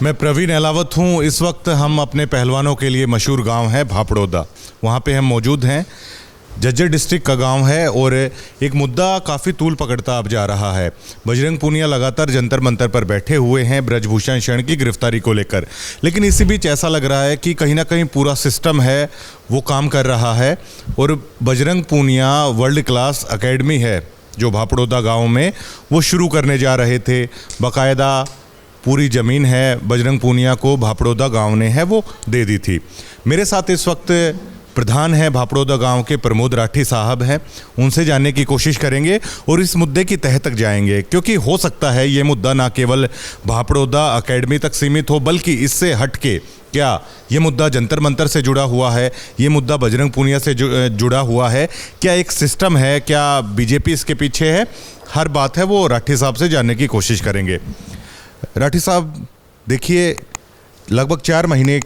मैं प्रवीण अहलावत हूँ। इस वक्त हम अपने पहलवानों के लिए मशहूर गांव है भापड़ौदा, वहाँ पे हम मौजूद हैं। झज्जर डिस्ट्रिक्ट का गांव है और एक मुद्दा काफ़ी तूल पकड़ता अब जा रहा है। बजरंग पूनिया लगातार जंतर मंतर पर बैठे हुए हैं ब्रजभूषण शरण की गिरफ्तारी को लेकर, लेकिन इसी बीच ऐसा लग रहा है कि कहीं ना कहीं पूरा सिस्टम है वो काम कर रहा है और Bajrang Punia world class academy है जो भापड़ौदा गाँव में वो शुरू करने जा रहे थे। बाकायदा पूरी ज़मीन है बजरंग पूनिया को भापड़ौदा गांव ने है वो दे दी थी। मेरे साथ इस वक्त प्रधान है भापड़ौदा गांव के प्रमोद राठी साहब हैं, उनसे जानने की कोशिश करेंगे और इस मुद्दे की तह तक जाएंगे, क्योंकि हो सकता है ये मुद्दा ना केवल भापड़ौदा एकेडमी तक सीमित हो बल्कि इससे हट के क्या ये मुद्दा जंतर मंतर से जुड़ा हुआ है, ये मुद्दा बजरंग पूनिया से जुड़ा हुआ है, क्या एक सिस्टम है, क्या बीजेपी इसके पीछे है। हर बात है वो राठी साहब से जानने की कोशिश करेंगे। राठी साहब, देखिए लगभग 4 महीने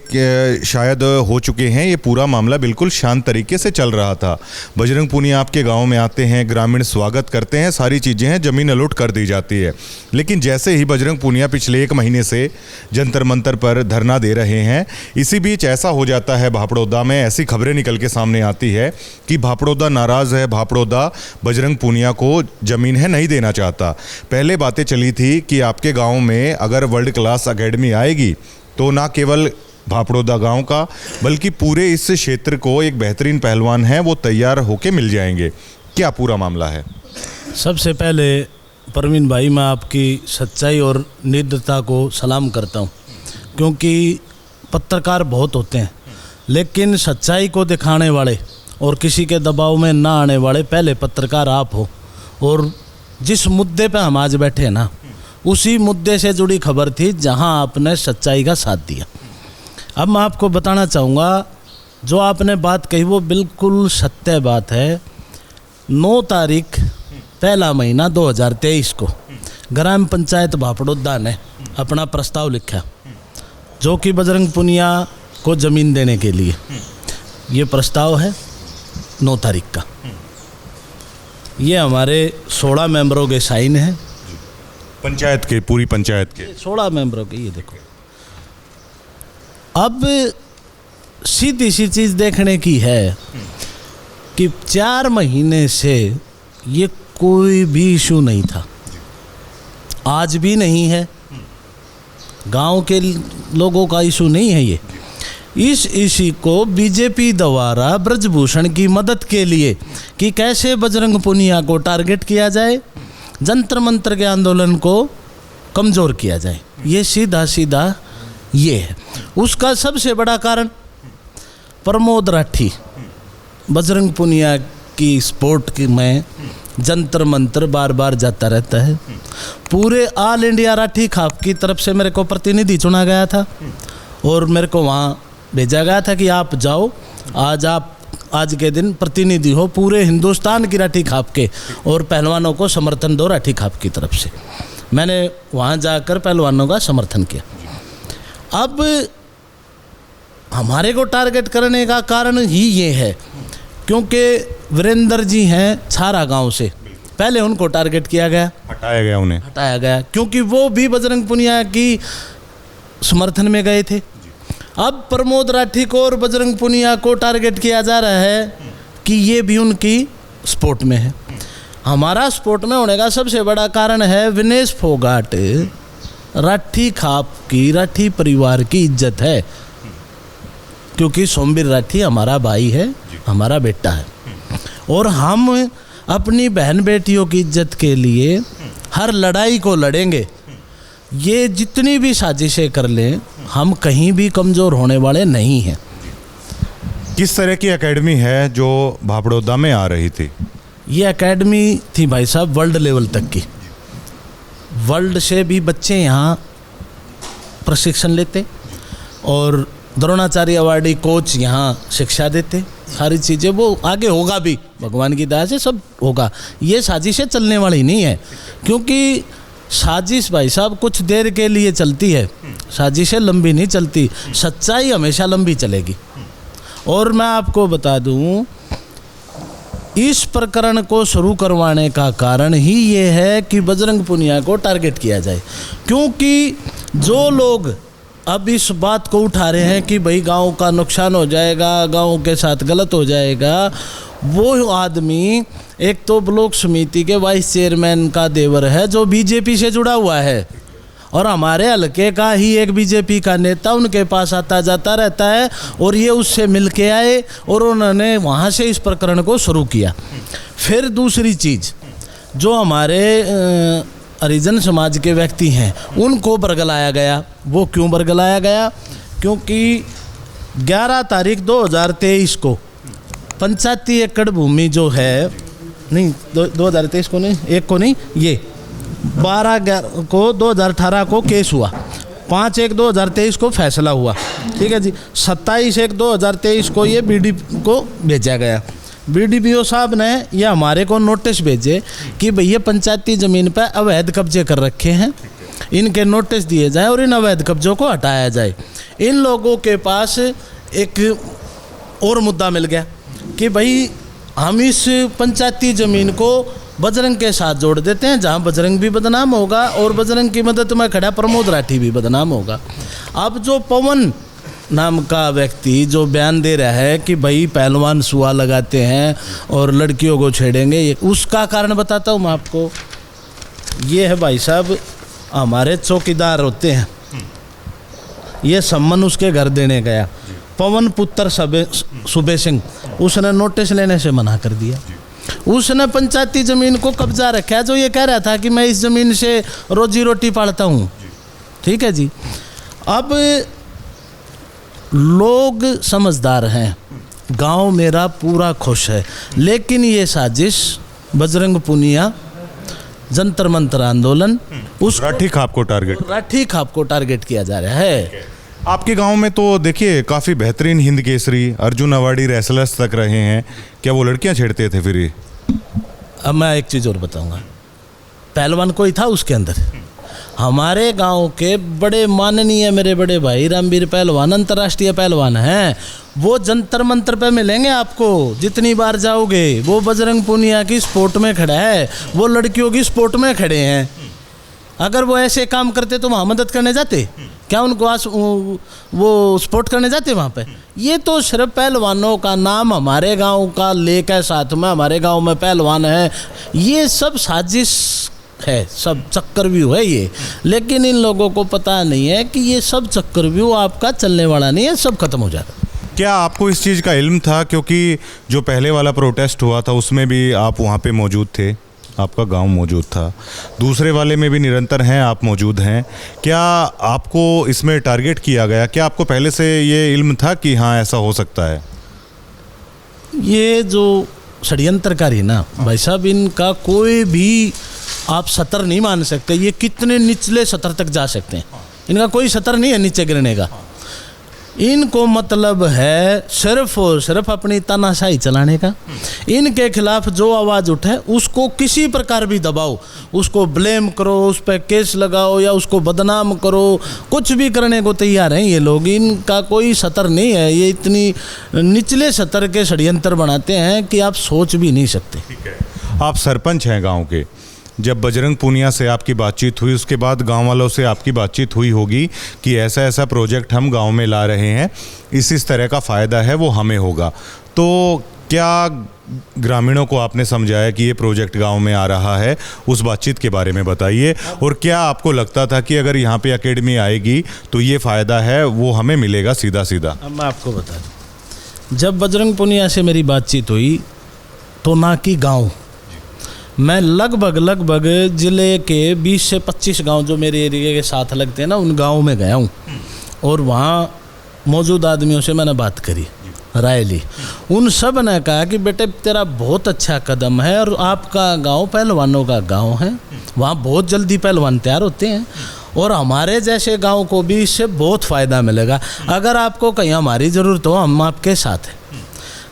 शायद हो चुके हैं, ये पूरा मामला बिल्कुल शांत तरीके से चल रहा था। बजरंग पूनिया आपके गांव में आते हैं, ग्रामीण स्वागत करते हैं, सारी चीज़ें हैं, ज़मीन अलॉट कर दी जाती है। लेकिन जैसे ही बजरंग पूनिया पिछले 1 महीने से जंतर मंतर पर धरना दे रहे हैं, इसी बीच ऐसा हो जाता है भापड़ौदा में, ऐसी खबरें निकल के सामने आती है कि भापड़ौदा नाराज़ है, भापड़ौदा बजरंग पूनिया को ज़मीन है नहीं देना चाहता। पहले बातें चली थी कि आपके गाँव में अगर वर्ल्ड क्लास एकेडमी आएगी तो ना केवल भापड़ौदा गांव का बल्कि पूरे इस क्षेत्र को एक बेहतरीन पहलवान है वो तैयार होके मिल जाएंगे। क्या पूरा मामला है? सबसे पहले प्रवीण भाई, मैं आपकी सच्चाई और निर्दयता को सलाम करता हूं, क्योंकि पत्रकार बहुत होते हैं लेकिन सच्चाई को दिखाने वाले और किसी के दबाव में ना आने वाले पहले पत्रकार आप हो। और जिस मुद्दे पे हम आज बैठे हैं ना, उसी मुद्दे से जुड़ी खबर थी जहां आपने सच्चाई का साथ दिया। अब मैं आपको बताना चाहूँगा, जो आपने बात कही वो बिल्कुल सत्य बात है। 9 तारीख 1 महीना 2023 को ग्राम पंचायत भापड़ौदा ने अपना प्रस्ताव लिखा जो कि बजरंग पूनिया को ज़मीन देने के लिए। ये प्रस्ताव है 9 तारीख का। ये हमारे 16 मेंबरों के साइन हैं, पंचायत के, पूरी पंचायत के 16 मेंबरों के। ये देखो, अब सीधी सी चीज़ देखने की है कि 4 महीने से ये कोई भी इशू नहीं था, आज भी नहीं है, गांव के लोगों का इशू नहीं है ये। इस इशू को बीजेपी द्वारा ब्रजभूषण की मदद के लिए कि कैसे बजरंग पूनिया को टारगेट किया जाए, जंतर मंतर के आंदोलन को कमज़ोर किया जाए, ये सीधा सीधा ये है। उसका सबसे बड़ा कारण प्रमोद राठी बजरंग पूनिया की सपोर्ट में जंतर मंतर बार बार जाता रहता है। पूरे ऑल इंडिया राठी खाप की तरफ से मेरे को प्रतिनिधि चुना गया था और मेरे को वहाँ भेजा गया था कि आप जाओ, आज के दिन प्रतिनिधि हो पूरे हिंदुस्तान की राठी खाप के और पहलवानों को समर्थन दो राठी खाप की तरफ से। मैंने वहाँ जाकर पहलवानों का समर्थन किया। अब हमारे को टारगेट करने का कारण ही ये है क्योंकि वीरेंद्र जी हैं छारा गांव से, पहले उनको टारगेट किया गया, हटाया गया क्योंकि वो भी बजरंग पूनिया की समर्थन में गए थे। अब प्रमोद राठी को और बजरंग पूनिया को टारगेट किया जा रहा है कि ये भी उनकी स्पोर्ट में है। हमारा स्पोर्ट में होने का सबसे बड़ा कारण है विनेश फोगाट राठी खाप की, राठी परिवार की इज्जत है, क्योंकि सोमवीर राठी हमारा भाई है, हमारा बेटा है और हम अपनी बहन बेटियों की इज्जत के लिए हर लड़ाई को लड़ेंगे। ये जितनी भी साजिशें कर लें, हम कहीं भी कमज़ोर होने वाले नहीं हैं। किस तरह की एकेडमी है जो भापड़ौदा में आ रही थी? ये एकेडमी थी भाई साहब वर्ल्ड लेवल तक की, वर्ल्ड से भी बच्चे यहाँ प्रशिक्षण लेते और द्रोणाचार्य अवार्डी कोच यहाँ शिक्षा देते। सारी चीज़ें वो आगे होगा भी, भगवान की दया से सब होगा। ये साजिशें चलने वाली नहीं है, क्योंकि साजिश भाई साहब कुछ देर के लिए चलती है, साजिशें लंबी नहीं चलती, सच्चाई हमेशा लंबी चलेगी। और मैं आपको बता दूं, इस प्रकरण को शुरू करवाने का कारण ही ये है कि बजरंग पूनिया को टारगेट किया जाए, क्योंकि जो लोग अब इस बात को उठा रहे हैं कि भाई गांव का नुकसान हो जाएगा, गांव के साथ गलत हो जाएगा। वो आदमी एक तो ब्लॉक समिति के वाइस चेयरमैन का देवर है जो बीजेपी से जुड़ा हुआ है, और हमारे हलके का ही एक बीजेपी का नेता उनके पास आता जाता रहता है, और ये उससे मिल के आए और उन्होंने वहाँ से इस प्रकरण को शुरू किया। फिर दूसरी चीज़, जो हमारे हरिजन समाज के व्यक्ति हैं उनको बरगलाया गया। वो क्यों बरगलाया गया? क्योंकि 11 तारीख 2023 को पंचायती एकड़ भूमि जो है, नहीं 2023 को नहीं, एक को नहीं, ये 12 को 2018 को केस हुआ, 5/1/2023 को फैसला हुआ, ठीक है जी। 27/1/2023 को ये बीडीपी को भेजा गया। बीडीपीओ साहब ने ये हमारे को नोटिस भेजे कि भैया पंचायती ज़मीन पर अवैध कब्जे कर रखे हैं, इनके नोटिस दिए जाए और इन अवैध कब्जों को हटाया जाए। इन लोगों के पास एक और मुद्दा मिल गया कि भाई हम इस पंचायती ज़मीन को बजरंग के साथ जोड़ देते हैं, जहां बजरंग भी बदनाम होगा और बजरंग की मदद में खड़ा प्रमोद राठी भी बदनाम होगा। अब जो पवन नाम का व्यक्ति जो बयान दे रहा है कि भाई पहलवान सुआ लगाते हैं और लड़कियों को छेड़ेंगे, ये उसका कारण बताता हूँ मैं आपको। ये है भाई साहब, हमारे चौकीदार होते हैं, ये सम्मन उसके घर देने गया, पवन पुत्र सुबे सिंह, उसने नोटिस लेने से मना कर दिया। उसने पंचायती ज़मीन को कब्जा रखा है, जो ये कह रहा था कि मैं इस ज़मीन से रोजी रोटी पालता हूँ, ठीक है जी। अब लोग समझदार हैं, गांव मेरा पूरा खुश है, लेकिन ये साजिश बजरंग पुनिया, जंतर मंतर आंदोलन, उस राठी खाप को टारगेट किया जा रहा है। आपके गांव में तो देखिए काफ़ी बेहतरीन हिंद केसरी, अर्जुन अवार्डी रेसलर्स तक रहे हैं, क्या वो लड़कियां छेड़ते थे फिर ये? अब मैं एक चीज़ और बताऊंगा, पहलवान कोई था उसके अंदर। हमारे गांव के बड़े माननीय मेरे बड़े भाई रामवीर पहलवान, अंतर्राष्ट्रीय पहलवान हैं, वो जंतर मंतर पे मिलेंगे आपको जितनी बार जाओगे। वो बजरंग पुनिया की स्पोर्ट में खड़ा है, वो लड़कियों की स्पोर्ट में खड़े हैं। अगर वो ऐसे काम करते तो वहाँ मदद करने जाते क्या? उनको वो सपोर्ट करने जाते वहाँ पे? ये तो सिर्फ पहलवानों का नाम हमारे गांव का लेकर साथ में हमारे गांव में पहलवान है, ये सब साजिश है, सब चक्रव्यूह है ये। लेकिन इन लोगों को पता नहीं है कि ये सब चक्रव्यूह आपका चलने वाला नहीं है, सब खत्म हो जाएगा। क्या आपको इस चीज़ का इल्म था? क्योंकि जो पहले वाला प्रोटेस्ट हुआ था उसमें भी आप वहाँ पे मौजूद थे, आपका गांव मौजूद था, दूसरे वाले में भी निरंतर हैं आप मौजूद हैं। क्या आपको इसमें टारगेट किया गया? क्या आपको पहले से ये इल्म था कि हाँ ऐसा हो सकता है? ये जो षड्यंत्रकारी ना भाई साहब, इनका कोई भी आप सतर नहीं मान सकते। ये कितने निचले सतर तक जा सकते हैं, इनका कोई सतर नहीं है नीचे गिरने का। इनको मतलब है सिर्फ और सिर्फ अपनी तानाशाही चलाने का। इनके खिलाफ जो आवाज़ उठे उसको किसी प्रकार भी दबाओ, उसको ब्लेम करो, उस पर केस लगाओ या उसको बदनाम करो, कुछ भी करने को तैयार हैं ये लोग। इनका कोई सतर नहीं है, ये इतनी निचले सतर के षड्यंत्र बनाते हैं कि आप सोच भी नहीं सकते। ठीक है, आप सरपंच हैं गांव के, जब बजरंग पुनिया से आपकी बातचीत हुई उसके बाद गांव वालों से आपकी बातचीत हुई होगी कि ऐसा ऐसा प्रोजेक्ट हम गांव में ला रहे हैं, इस तरह का फ़ायदा है वो हमें होगा, तो क्या ग्रामीणों को आपने समझाया कि ये प्रोजेक्ट गांव में आ रहा है? उस बातचीत के बारे में बताइए। और क्या आपको लगता था कि अगर यहाँ पे एकेडमी आएगी तो ये फ़ायदा है वो हमें मिलेगा सीधा सीधा? अब मैं आपको बता दूँ, जब बजरंग पुनिया से मेरी बातचीत हुई तो ना कि गाँव, मैं लगभग ज़िले के 20 से 25 गांव जो मेरे एरिया के साथ लगते हैं ना, उन गांवों में गया हूँ और वहाँ मौजूद आदमियों से मैंने बात करी, राय ली। उन सब ने कहा कि बेटे तेरा बहुत अच्छा कदम है और आपका गांव पहलवानों का गांव है, वहाँ बहुत जल्दी पहलवान तैयार होते हैं और हमारे जैसे गांव को भी इससे बहुत फ़ायदा मिलेगा। अगर आपको कहीं हमारी ज़रूरत हो हम आपके साथ हैं।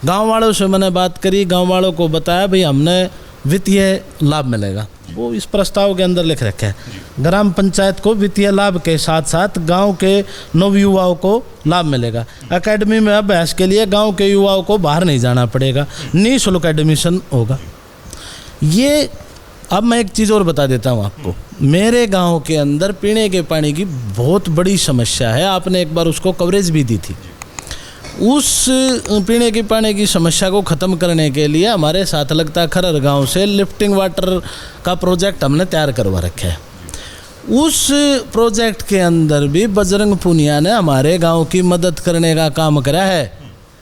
गाँव वालों से मैंने बात करी, गाँव वालों को बताया भाई हमने वित्तीय लाभ मिलेगा, वो इस प्रस्ताव के अंदर लिख रखा है। ग्राम पंचायत को वित्तीय लाभ के साथ साथ गांव के नवयुवाओं को लाभ मिलेगा। एकेडमी में अभ्यास के लिए गांव के युवाओं को बाहर नहीं जाना पड़ेगा, निःशुल्क एडमिशन होगा। ये अब मैं एक चीज़ और बता देता हूँ आपको। मेरे गांव के अंदर पीने के पानी की बहुत बड़ी समस्या है, आपने एक बार उसको कवरेज भी दी थी। उस पीने के पानी की समस्या को ख़त्म करने के लिए हमारे साथ लगता खरर गांव से लिफ्टिंग वाटर का प्रोजेक्ट हमने तैयार करवा रखा है। उस प्रोजेक्ट के अंदर भी बजरंग पुनिया ने हमारे गांव की मदद करने का काम करा है।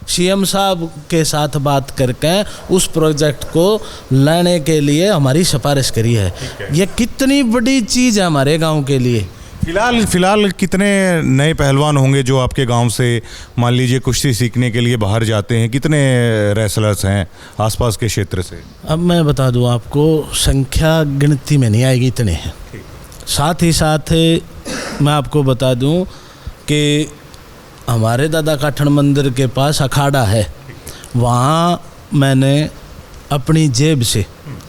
सीएम साहब के साथ बात करके उस प्रोजेक्ट को लाने के लिए हमारी सिफारिश करी है। ये कितनी बड़ी चीज़ है हमारे गांव के लिए। फिलहाल कितने नए पहलवान होंगे जो आपके गांव से मान लीजिए कुश्ती सीखने के लिए बाहर जाते हैं? कितने रेसलर्स हैं आसपास के क्षेत्र से? अब मैं बता दूं आपको, संख्या गिनती में नहीं आएगी, इतने हैं। साथ ही साथ मैं आपको बता दूं कि हमारे दादा काठन मंदिर के पास अखाड़ा है, वहाँ मैंने अपनी जेब से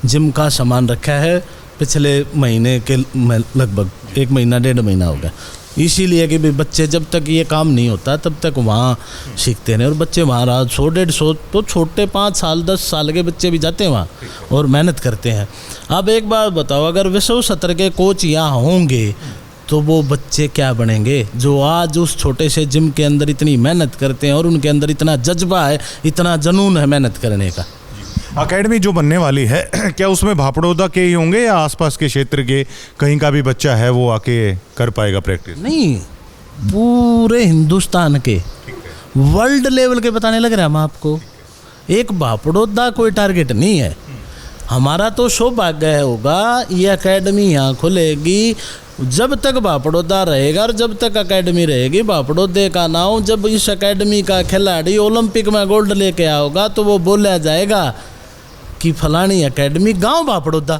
जिम का सामान रखा है पिछले महीने के लगभग 1 महीना 1.5 महीना हो गया। इसीलिए कि भी बच्चे जब तक ये काम नहीं होता तब तक वहाँ सीखते हैं। और बच्चे वहाँ 100-150 तो छोटे 5 साल 10 साल के बच्चे भी जाते हैं वहाँ और मेहनत करते हैं। अब एक बात बताओ, अगर विश्व स्तर के कोच यहाँ होंगे तो वो बच्चे क्या बनेंगे जो आज उस छोटे से जिम के अंदर इतनी मेहनत करते हैं और उनके अंदर इतना जज्बा है, इतना जुनून है मेहनत करने का। एकेडमी जो बनने वाली है क्या उसमें भापड़ौदा के ही होंगे या आसपास के क्षेत्र के कहीं का भी बच्चा है वो आके कर पाएगा प्रैक्टिस? नहीं, पूरे हिंदुस्तान के वर्ल्ड लेवल के बताने लग रहे हैं हम आपको। एक भापड़ौदा कोई टारगेट नहीं है हमारा। तो सौभाग्य होगा ये एकेडमी यहाँ खुलेगी जब तक भापड़ौदा रहेगा और जब तक एकेडमी रहेगी। भापड़ौदे का नाम जब इस एकेडमी का खिलाड़ी ओलंपिक में गोल्ड लेके आओगा तो वो बोला जाएगा कि फलानी एकेडमी गांव भापड़ौदा।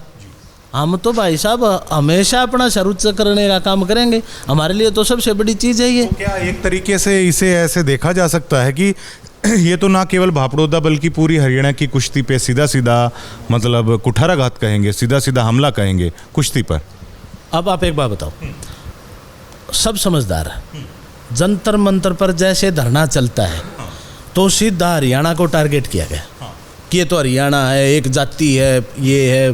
हम तो भाई साहब हमेशा अपना सर्वोच्च करने का काम करेंगे, हमारे लिए तो सबसे बड़ी चीज़ है ये। तो क्या एक तरीके से इसे ऐसे देखा जा सकता है कि ये तो ना केवल भापड़ौदा बल्कि पूरी हरियाणा की कुश्ती पे सीधा सीधा मतलब कुठाराघात कहेंगे, सीधा सीधा हमला कहेंगे कुश्ती पर? अब आप एक बात बताओ, सब समझदार है, जंतर मंतर पर जैसे धरना चलता है तो सीधा हरियाणा को टारगेट किया गया कि ये तो हरियाणा है, एक जाति है, ये है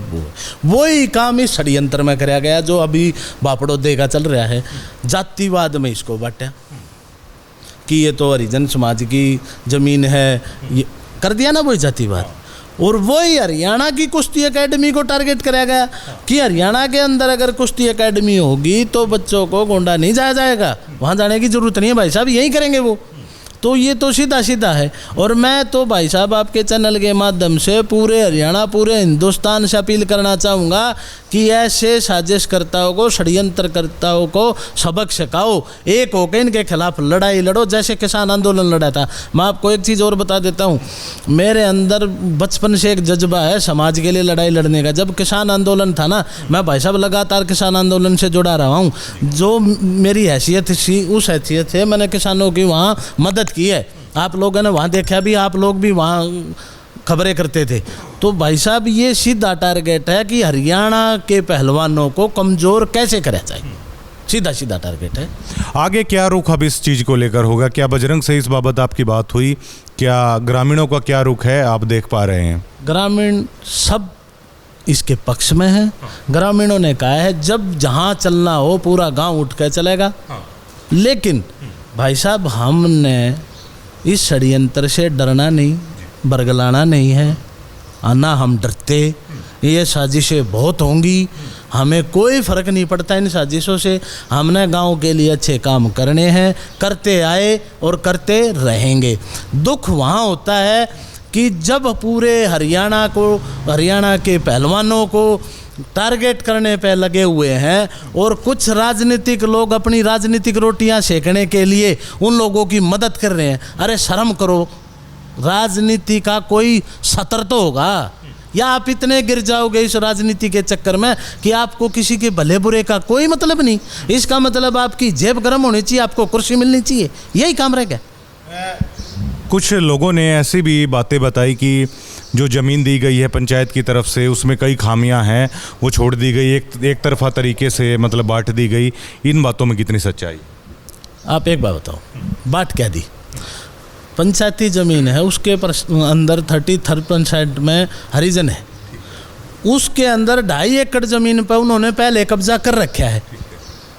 वो ही काम इस षड्यंत्र में कराया गया जो अभी भापड़ौदे का चल रहा है। जातिवाद में इसको बांटा कि ये तो हरिजन समाज की ज़मीन है, ये कर दिया ना वही जातिवाद। और वही हरियाणा की कुश्ती एकेडमी को टारगेट कराया गया कि हरियाणा के अंदर अगर कुश्ती एकेडमी होगी तो बच्चों को गोंडा नहीं जाया जाएगा, वहाँ जाने की ज़रूरत नहीं है भाई साहब, यही करेंगे वो। तो ये तो सीधा सीधा है। और मैं तो भाई साहब आपके चैनल के माध्यम से पूरे हरियाणा पूरे हिंदुस्तान से अपील करना चाहूँगा कि ऐसे साजिशकर्ताओं को षड्यंत्रकर्ताओं को सबक सिखाओ, एक होकर इनके खिलाफ लड़ाई लड़ो जैसे किसान आंदोलन लड़ा था। मैं आपको एक चीज़ और बता देता हूँ, मेरे अंदर बचपन से एक जज्बा है समाज के लिए लड़ाई लड़ने का। जब किसान आंदोलन था ना, मैं भाई साहब लगातार किसान आंदोलन से जुड़ा रहा हूँ। जो मेरी हैसियत थी उस हैसियत से मैंने किसानों की वहाँ मदद की है। आप लोगों ने वहाँ देखा भी, आप लोग भी वहाँ खबरें करते थे। तो भाई साहब ये सीधा टारगेट है कि हरियाणा के पहलवानों को कमज़ोर कैसे करा जाए, सीधा सीधा टारगेट है। आगे क्या रुख अब इस चीज़ को लेकर होगा? क्या बजरंग से इस बाबत आपकी बात हुई? क्या ग्रामीणों का क्या रुख है आप देख पा रहे हैं? ग्रामीण सब इसके पक्ष में है। ग्रामीणों ने कहा है जब जहाँ चलना हो पूरा गांव उठ कर चलेगा। लेकिन भाई साहब हमने इस षड्यंत्र से डरना नहीं, बरगलाना नहीं है, ना हम डरते। ये साजिशें बहुत होंगी, हमें कोई फ़र्क नहीं पड़ता इन साजिशों से। हमने गांव के लिए अच्छे काम करने हैं, करते आए और करते रहेंगे। दुख वहाँ होता है कि जब पूरे हरियाणा के पहलवानों को टारगेट करने पे लगे हुए हैं और कुछ राजनीतिक लोग अपनी राजनीतिक रोटियां सेकने के लिए उन लोगों की मदद कर रहे हैं। अरे शर्म करो, राजनीति का कोई सतर तो होगा, या आप इतने गिर जाओगे इस राजनीति के चक्कर में कि आपको किसी के भले बुरे का कोई मतलब नहीं। इसका मतलब आपकी जेब गर्म होनी चाहिए, आपको कुर्सी मिलनी चाहिए, यही काम रह गया। कुछ लोगों ने ऐसी भी बातें बताई कि जो ज़मीन दी गई है पंचायत की तरफ से उसमें कई खामियां हैं, वो छोड़ दी गई, एक तरफा तरीके से मतलब बांट दी गई। इन बातों में कितनी सच्चाई? आप एक बात बताओ, बांट क्या दी? पंचायती ज़मीन है, उसके अंदर 33% में हरिजन है, उसके अंदर 2.5 एकड़ ज़मीन पर उन्होंने पहले कब्जा कर रखा है,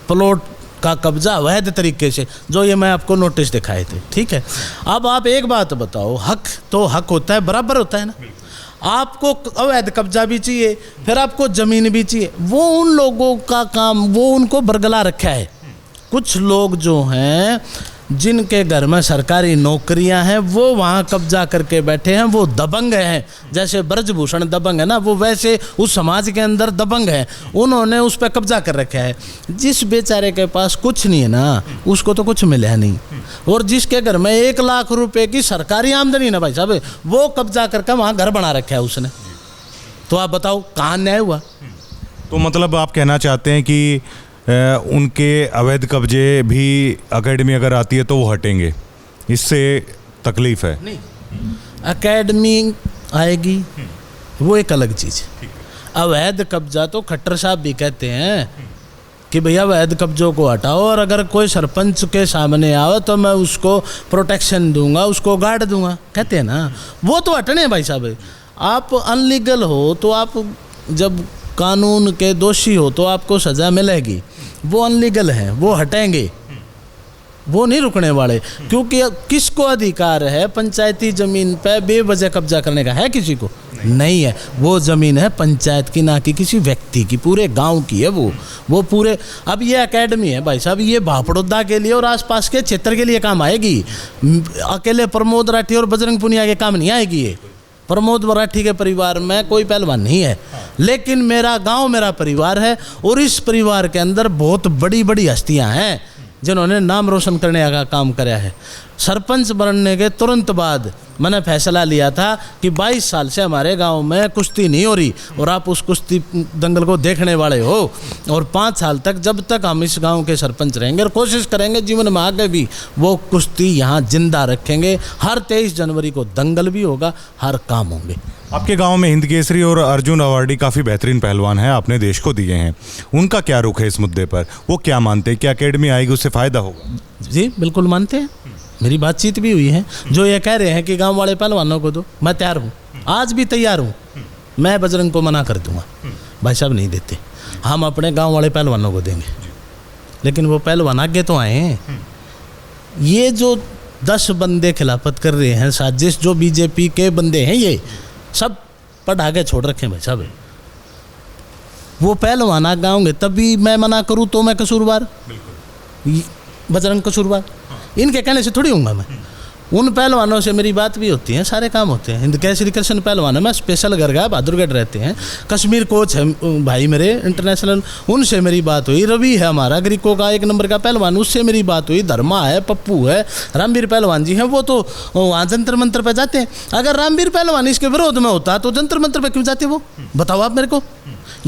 प्लॉट का कब्जा अवैध तरीके से, जो ये मैं आपको नोटिस दिखाए थे। ठीक है, अब आप एक बात बताओ, हक तो हक होता है, बराबर होता है ना। आपको अवैध कब्जा भी चाहिए, फिर आपको ज़मीन भी चाहिए, वो उन लोगों का काम, वो उनको बरगला रखा है। कुछ लोग जो हैं जिनके घर में सरकारी नौकरियां हैं, वो वहाँ कब्जा करके बैठे हैं, वो दबंग हैं। जैसे ब्रजभूषण दबंग है ना, वो वैसे उस समाज के अंदर दबंग है, उन्होंने उस पर कब्जा कर रखा है। जिस बेचारे के पास कुछ नहीं है ना, उसको तो कुछ मिला नहीं, और जिसके घर में 1 लाख रुपए की सरकारी आमदनी ना भाई साहब, वो कब्जा करके वहाँ घर बना रखा है उसने। तो आप बताओ कहाँ न्याय हुआ? तो मतलब आप कहना चाहते हैं कि उनके अवैध कब्जे भी एकेडमी अगर आती है तो वो हटेंगे, इससे तकलीफ है? नहीं, एकेडमी आएगी वो एक अलग चीज़। अवैध कब्जा तो खट्टर साहब भी कहते हैं कि भैया अवैध कब्जों को हटाओ, और अगर कोई सरपंच के सामने आओ तो मैं उसको प्रोटेक्शन दूंगा, उसको गार्ड दूंगा, कहते हैं ना। वो तो हटने भाई साहब। आप अनलीगल हो तो आप जब कानून के दोषी हो तो आपको सज़ा मिलेगी। वो अनलीगल हैं, वो हटेंगे, वो नहीं रुकने वाले। क्योंकि किसको अधिकार है पंचायती ज़मीन पे बेवजह कब्जा करने का? है किसी को? नहीं है। वो ज़मीन है पंचायत की, ना कि किसी व्यक्ति की, पूरे गांव की है वो पूरे। अब ये एकेडमी है भाई साहब, ये भापड़ोदा के लिए और आसपास के क्षेत्र के लिए काम आएगी। अकेले प्रमोद राठी और बजरंग पुनिया के काम नहीं आएगी ये। प्रमोद मराठी के परिवार में कोई पहलवान नहीं है, लेकिन मेरा गांव मेरा परिवार है, और इस परिवार के अंदर बहुत बड़ी बड़ी हस्तियां हैं जिन्होंने नाम रोशन करने का काम कराया है। सरपंच बनने के तुरंत बाद मैंने फैसला लिया था कि 22 साल से हमारे गांव में कुश्ती नहीं हो रही, और आप उस कुश्ती दंगल को देखने वाले हो, और 5 साल तक जब तक हम इस गांव के सरपंच रहेंगे, और कोशिश करेंगे जीवन में आगे भी वो कुश्ती यहाँ जिंदा रखेंगे। हर 23 जनवरी को दंगल भी होगा, हर काम होंगे। आपके गांव में हिंद केसरी और अर्जुन अवार्डी काफ़ी बेहतरीन पहलवान हैं, आपने देश को दिए हैं, उनका क्या रुख है इस मुद्दे पर? वो क्या मानते हैं, क्या एकेडमी आएगी उससे फ़ायदा होगा? जी बिल्कुल मानते हैं, मेरी बातचीत भी हुई है। जो ये कह रहे हैं कि गांव वाले पहलवानों को दो, मैं तैयार हूँ, आज भी तैयार हूँ। मैं बजरंग को मना कर दूंगा, भाई साहब नहीं देते, हम अपने गांव वाले पहलवानों को देंगे। लेकिन वो पहलवान आगे तो आए हैं। ये जो 10 बंदे खिलाफत कर रहे हैं, साजिश जो बीजेपी के बंदे हैं, ये सब पढ़ा के छोड़ रखे हैं भाई साहब। वो पहलवान आगे आएंगे तभी मैं मना करूँ तो मैं कसूरवार, बजरंग कसूरवार? इनके कहने से थोड़ी हूँगा मैं। उन पहलवानों से मेरी बात भी होती है, सारे काम होते हैं। हिंद केसरी कृष्ण पहलवान है, मैं स्पेशल घर गया, बहादुरगढ़ रहते हैं। कश्मीर कोच है भाई मेरे इंटरनेशनल, उनसे मेरी बात हुई। रवि है हमारा ग्रीको का 1 नंबर का पहलवान, उससे मेरी बात हुई। धर्मा है, पप्पू है, रामवीर पहलवान जी हैं, वो तो वहाँ जंतर मंतर पर जाते हैं। अगर रामवीर पहलवान इसके विरोध में होता तो जंतर मंतर पर क्यों जाते वो, बताओ आप मेरे को।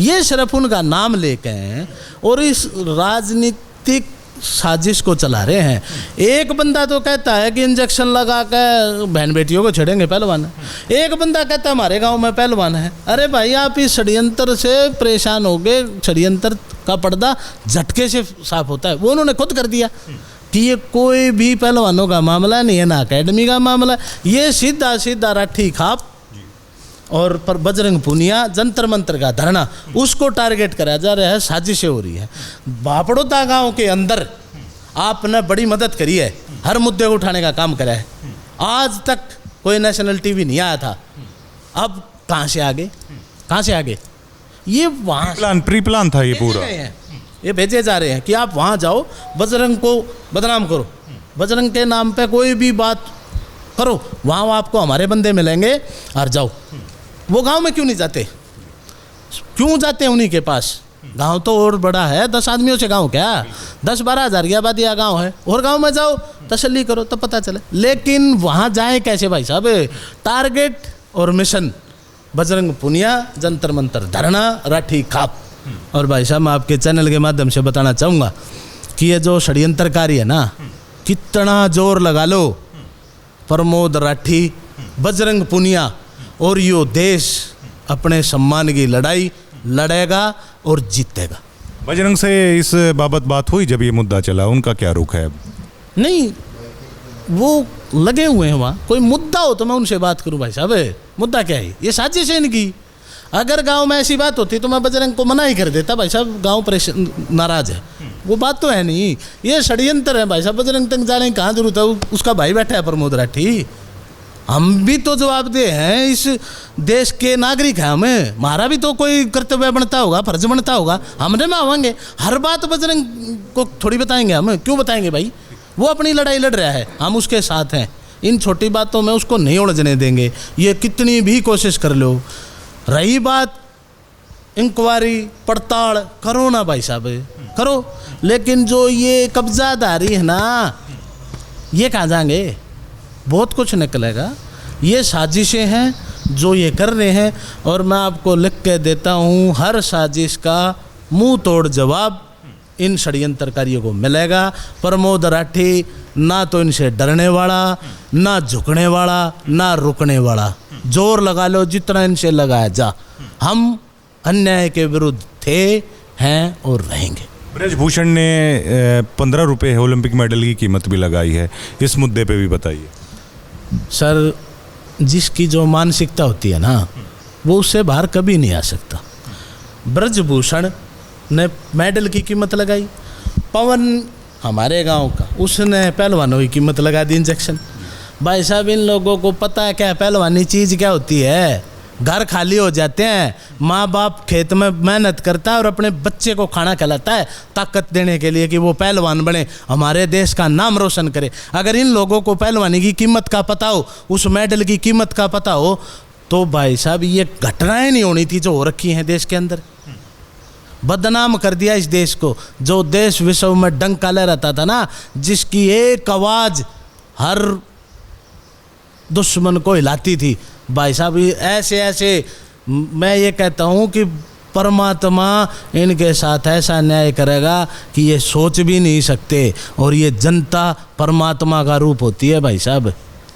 ये सिर्फ उनका नाम लेके हैं और इस राजनीतिक साजिश को चला रहे हैं। एक बंदा तो कहता है कि इंजेक्शन लगा के बहन बेटियों को छेड़ेंगे पहलवान, एक बंदा कहता है हमारे गांव में पहलवान है। अरे भाई आप इस षड्यंत्र से परेशान हो गए, षड्यंत्र का पर्दा झटके से साफ होता है। वो उन्होंने खुद कर दिया कि ये कोई भी पहलवानों का मामला नहीं है, ना अकेडमी का मामला, ये सीधा सीधा राठी खाप और पर बजरंग पुनिया जंतर मंतर का धरना, उसको टारगेट कराया जा रहा है, साजिशें हो रही है। भापड़ोदा गांव के अंदर आपने बड़ी मदद करी है, हर मुद्दे को उठाने का काम करा है। आज तक कोई नेशनल टीवी नहीं आया था, अब कहाँ से आगे, कहाँ से आगे? ये वहाँ प्री प्लान था ये पूरा, ये भेजे जा रहे हैं कि आप वहाँ जाओ, बजरंग को बदनाम करो, बजरंग के नाम पे कोई भी बात करो, वहाँ आपको हमारे बंदे मिलेंगे और जाओ। वो गांव में क्यों नहीं जाते? क्यों जाते हैं उन्हीं के पास? गांव तो और बड़ा है, 10 आदमियों से गांव क्या, 10-12 हज़ार की आबादी का गाँव है, और गांव में जाओ तसल्ली करो तब पता चले। लेकिन वहाँ जाए कैसे भाई साहब? टारगेट और मिशन बजरंग पुनिया, जंतर मंतर धरना, राठी खाप। और भाई साहब मैं आपके चैनल के माध्यम से बताना चाहूँगा कि ये जो षड्यंत्रकारी है ना, कितना जोर लगा लो, प्रमोद राठी, बजरंग पुनिया और यो देश अपने सम्मान की लड़ाई लड़ेगा और जीतेगा। बजरंग से इस बाबत बात हुई जब ये मुद्दा चला, उनका क्या रुख है? नहीं, वो लगे हुए हैं वहाँ, कोई मुद्दा हो तो मैं उनसे बात करूँ भाई साहब। मुद्दा क्या है? ये साजिश है इनकी। अगर गांव में ऐसी बात होती तो मैं बजरंग को मना ही कर देता, भाई साहब गांव परेशान नाराज है, वो बात तो है नहीं, ये षड्यंत्र है भाई साहब। बजरंग तक जाने की कहाँ जरूरत है, उसका भाई बैठा है प्रमोद राठी। हम भी तो जवाबदेह हैं, इस देश के नागरिक हैं, हमें हमारा भी तो कोई कर्तव्य बनता होगा, फर्ज बनता होगा, हमने में आवाएंगे। हर बात बजरंग को थोड़ी बताएंगे, हम क्यों बताएंगे भाई, वो अपनी लड़ाई लड़ रहा है, हम उसके साथ हैं। इन छोटी बातों में उसको नहीं उलझने देंगे, ये कितनी भी कोशिश कर लो। रही बात इंक्वायरी पड़ताल, करो ना भाई साहब, करो, लेकिन जो ये कब्जादारी है ना, ये कहाँ जाएंगे, बहुत कुछ निकलेगा। ये साजिशें हैं जो ये कर रहे हैं, और मैं आपको लिख के देता हूँ, हर साजिश का मुंह तोड़ जवाब इन षड्यंत्रकारियों को मिलेगा। प्रमोद राठी ना तो इनसे डरने वाला, ना झुकने वाला, ना रुकने वाला। जोर लगा लो जितना इनसे लगाया जा, हम अन्याय के विरुद्ध थे, हैं और रहेंगे। ब्रजभूषण ने 15 रुपये ओलंपिक मेडल की कीमत भी लगाई है, इस मुद्दे पे भी बताइए। सर, जिसकी जो मानसिकता होती है ना, वो उससे बाहर कभी नहीं आ सकता। ब्रजभूषण ने मेडल की कीमत लगाई, पवन हमारे गांव का, उसने पहलवानों की कीमत लगा दी, इंजेक्शन। भाई साहब, इन लोगों को पता है क्या पहलवानी चीज़ क्या होती है। घर खाली हो जाते हैं, माँ बाप खेत में मेहनत करता है और अपने बच्चे को खाना खिलाता है ताकत देने के लिए कि वो पहलवान बने, हमारे देश का नाम रोशन करे। अगर इन लोगों को पहलवानी की कीमत का पता हो, उस मेडल की कीमत का पता हो, तो भाई साहब ये घटनाएं नहीं होनी थी जो हो रखी हैं देश के अंदर। बदनाम कर दिया इस देश को, जो देश विश्व में डंका लहराता था ना, जिसकी एक आवाज़ हर दुश्मन को हिलाती थी। भाई साहब, ऐसे ऐसे मैं ये कहता हूँ कि परमात्मा इनके साथ ऐसा न्याय करेगा कि ये सोच भी नहीं सकते, और ये जनता परमात्मा का रूप होती है भाई साहब,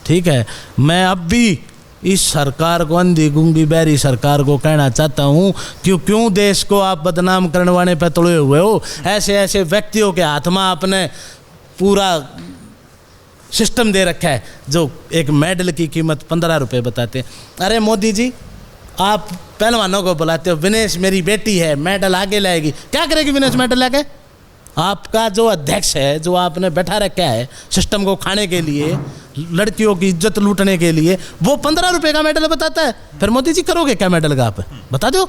ठीक है। मैं अब भी इस सरकार को, अंधी गूंगी बहरी सरकार को कहना चाहता हूँ, क्यों देश को आप बदनाम करने वाले पे तुले हुए हो। ऐसे ऐसे व्यक्तियों के हाथ में आपने पूरा सिस्टम दे रखा है जो एक मेडल की कीमत 15 रुपये बताते हैं। अरे मोदी जी, आप पहलवानों को बुलाते हो, विनेश मेरी बेटी है, मेडल आगे लाएगी, क्या करेगी विनेश मेडल लाके? आपका जो अध्यक्ष है, जो आपने बैठा रखा है सिस्टम को खाने के लिए, लड़कियों की इज्जत लूटने के लिए, वो 15 रुपये का मेडल बताता है। फिर मोदी जी करोगे क्या मेडल का, आप बता दो।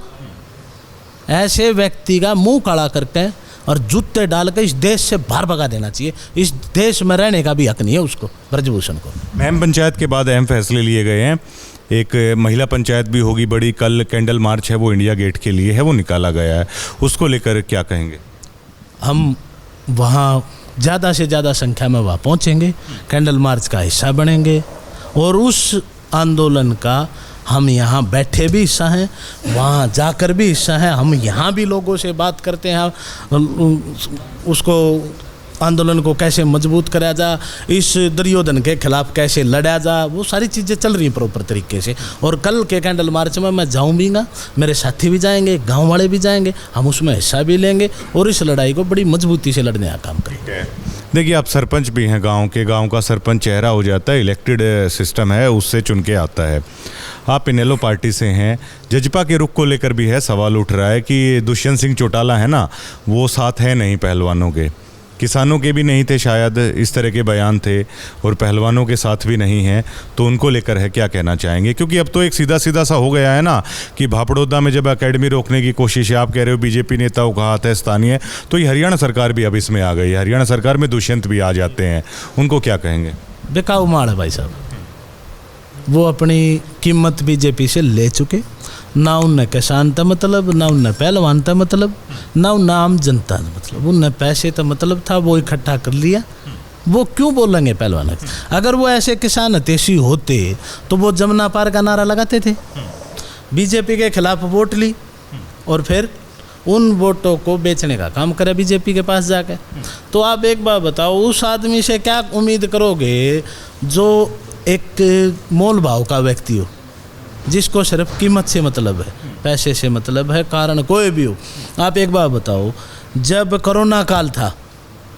ऐसे व्यक्ति का मुंह काला करके और जूते डाल के इस देश से बाहर भगा देना चाहिए। इस देश में रहने का भी हक नहीं है उसको, ब्रजभूषण को। महम पंचायत के बाद अहम फैसले लिए गए हैं। एक महिला पंचायत भी होगी बड़ी, कल कैंडल मार्च है वो इंडिया गेट के लिए है, वो निकाला गया है, उसको लेकर क्या कहेंगे? हम वहाँ ज़्यादा से ज़्यादा संख्या में वहाँ पहुँचेंगे, कैंडल मार्च का हिस्सा बनेंगे, और उस आंदोलन का हम यहाँ बैठे भी हिस्सा हैं, वहाँ जाकर भी हिस्सा हैं। हम यहाँ भी लोगों से बात करते हैं, उसको आंदोलन को कैसे मजबूत कराया जा, इस दुर्योधन के खिलाफ कैसे लड़ा जा, वो सारी चीज़ें चल रही हैं प्रॉपर तरीके से। और कल के कैंडल मार्च में मैं जाऊँ भी ना, मेरे साथी भी जाएंगे, गांव वाले भी जाएंगे, हम उसमें हिस्सा भी लेंगे और इस लड़ाई को बड़ी मजबूती से लड़ने का काम करेंगे। देखिए, आप सरपंच भी हैं गांव के, गांव का सरपंच चेहरा हो जाता है, इलेक्टेड सिस्टम है, उससे चुन के आता है। आप इनेलो पार्टी से हैं, जजपा के रुख को लेकर भी है सवाल उठ रहा है कि दुष्यंत सिंह चौटाला है ना, वो साथ है नहीं पहलवानों के, किसानों के भी नहीं थे शायद, इस तरह के बयान थे, और पहलवानों के साथ भी नहीं हैं, तो उनको लेकर है क्या कहना चाहेंगे? क्योंकि अब तो एक सीधा सीधा सा हो गया है ना कि भापड़ौदा में जब एकेडमी रोकने की कोशिश है, आप कह रहे हो बीजेपी नेताओं का हाथ है स्थानीय, तो ये हरियाणा सरकार भी अब इसमें आ गई है, हरियाणा सरकार में दुष्यंत भी आ जाते हैं, उनको क्या कहेंगे? बेकाऊ माल है भाई साहब, वो अपनी कीमत बीजेपी से ले चुके, ना उनने किसान था मतलब, ना उनने पहलवान था मतलब, ना उनने आम जनता था मतलब, उनने पैसे तो मतलब था, वो इकट्ठा कर लिया। वो क्यों बोलेंगे पहलवान? अगर वो ऐसे किसान हितैषी होते तो वो जमुना पार का नारा लगाते थे, बीजेपी के खिलाफ वोट ली और फिर उन वोटों को बेचने का काम करे बीजेपी के पास जाकर। तो आप एक बात बताओ, उस आदमी से क्या उम्मीद करोगे जो एक मोल भाव का व्यक्ति हो, जिसको सिर्फ कीमत से मतलब है, पैसे से मतलब है, कारण कोई भी हो। आप एक बात बताओ, जब कोरोना काल था,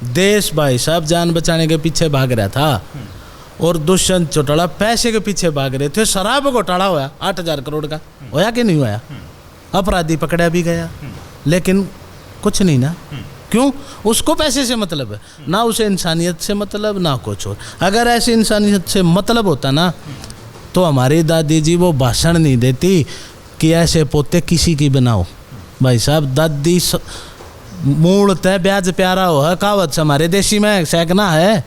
देश भाई साहब जान बचाने के पीछे भाग रहा था और दुष्यंत चौटाला पैसे के पीछे भाग रहे थे। शराब घोटाला हुआ 8,000 करोड़ का, होया कि नहीं होया? अपराधी पकड़ा भी गया, लेकिन कुछ नहीं ना। क्यों? उसको पैसे से मतलब है ना, उसे इंसानियत से मतलब ना कुछ और। अगर ऐसी इंसानियत से मतलब होता ना तो हमारी दादी जी वो भाषण नहीं देती कि ऐसे पोते किसी की बनाओ। भाई साहब, दादी मूल तय ब्याज प्यारा हो है, कहावत से हमारे देशी में सैकना है।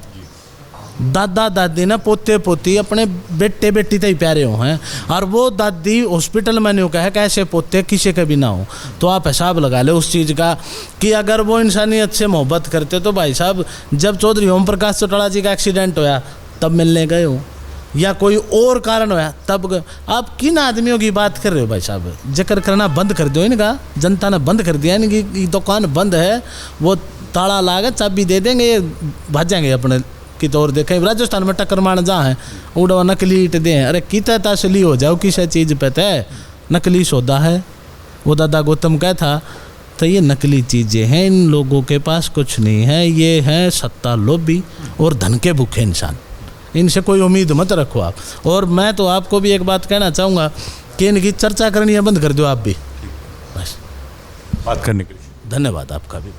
दादा दादी ना पोते पोती अपने बेटे बेटी तक प्यारे हो हैं, और वो दादी हॉस्पिटल में नहीं कहे कैसे पोते किसी के भी ना हो। तो आप हिसाब लगा ले उस चीज़ का कि अगर वो इंसानियत से मोहब्बत करते तो भाई साहब जब चौधरी ओम प्रकाश चौटाला जी का एक्सीडेंट होया तब मिलने गए हो, या कोई और कारण होया तब गए। आप किन आदमियों की बात कर रहे हो भाई साहब? जिक्र करना बंद कर दो इनका, जनता ने बंद कर दिया इनकी दुकान बंद है, वो ताला लागे चाबी दे देंगे, ये भाजेंगे अपने की तौर देखें। राजस्थान में टक्कर मारने जहाँ है उड़ा नकली ईट दें, अरे कितना तसली हो जाओ किसी चीज़ पे तय नकली सौदा है। वो दादा गौतम क्या था, तो ये नकली चीज़ें हैं, इन लोगों के पास कुछ नहीं है, ये है सत्ता लोभी और धन के भूखे इंसान, इनसे कोई उम्मीद मत रखो आप। और मैं तो आपको भी एक बात कहना चाहूँगा कि इनकी चर्चा करनी है बंद कर दो आप भी, बस। बात करने के लिए धन्यवाद आपका भी।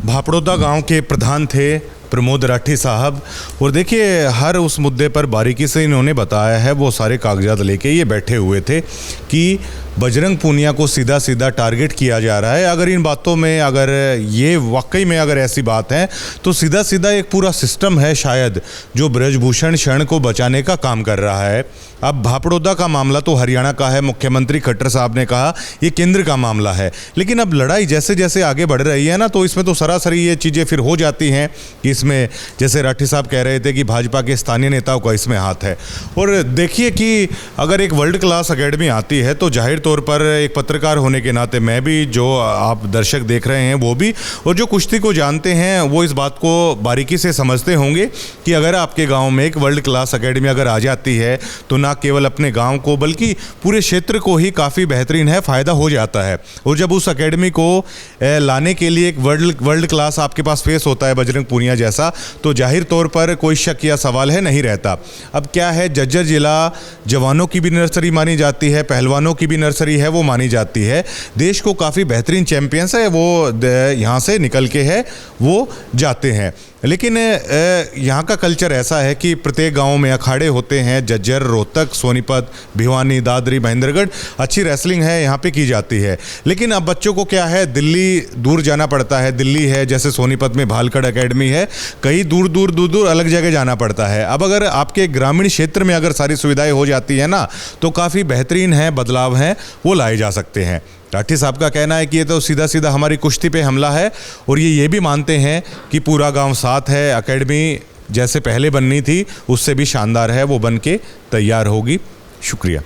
भापड़ोदा गांव के प्रधान थे प्रमोद राठी साहब, और देखिए हर उस मुद्दे पर बारीकी से इन्होंने बताया है। वो सारे कागजात लेके ये बैठे हुए थे कि बजरंग पूनिया को सीधा सीधा टारगेट किया जा रहा है। अगर इन बातों में अगर ये वाकई में अगर ऐसी बात है तो सीधा सीधा एक पूरा सिस्टम है शायद जो ब्रजभूषण शरण को बचाने का काम कर रहा है। अब भापड़ोदा का मामला तो हरियाणा का है, मुख्यमंत्री खट्टर साहब ने कहा ये केंद्र का मामला है, लेकिन अब लड़ाई जैसे जैसे आगे बढ़ रही है ना तो इसमें तो सरासरी ये चीज़ें फिर हो जाती हैं कि इसमें जैसे राठी साहब कह रहे थे कि भाजपा के स्थानीय नेताओं का इसमें हाथ है। और देखिए कि अगर एक वर्ल्ड क्लास एकेडमी आती है तो जाहिर तौर पर एक पत्रकार होने के नाते मैं भी, जो आप दर्शक देख रहे हैं वो भी, और जो कुश्ती को जानते हैं वो इस बात को बारीकी से समझते होंगे कि अगर आपके गांव में एक वर्ल्ड क्लास एकेडमी अगर आ जाती है तो ना केवल अपने गांव को बल्कि पूरे क्षेत्र को ही काफ़ी बेहतरीन है फ़ायदा हो जाता है। और जब उस एकेडमी को लाने के लिए एक वर्ल्ड क्लास आपके पास फेस होता है बजरंग पूनिया जैसा, तो जाहिर तौर पर कोई शक या सवाल है नहीं रहता। अब क्या है, जज्जर जिला जवानों की भी नर्सरी मानी जाती है, पहलवानों की भी नर्सरी है वो मानी जाती है। देश को काफ़ी बेहतरीन चैंपियंस है वो यहाँ से निकल के है वो जाते हैं। लेकिन यहाँ का कल्चर ऐसा है कि प्रत्येक गांव में अखाड़े होते हैं। जज्जर, रोहतक, सोनीपत, भिवानी, दादरी, महेंद्रगढ़ अच्छी रेसलिंग है यहाँ पे की जाती है। लेकिन अब बच्चों को क्या है, दिल्ली दूर जाना पड़ता है। दिल्ली है जैसे सोनीपत में भालकड़ एकेडमी है, कई दूर दूर अलग जगह जाना पड़ता है। अब अगर आपके ग्रामीण क्षेत्र में अगर सारी सुविधाएं हो जाती है ना तो काफ़ी बेहतरीन है, बदलाव हैं वो लाए जा सकते हैं। राठी साहब का कहना है कि ये तो सीधा सीधा हमारी कुश्ती पे हमला है, और ये भी मानते हैं कि पूरा गांव साथ है। एकेडमी जैसे पहले बननी थी उससे भी शानदार है, वो बन के तैयार होगी। शुक्रिया।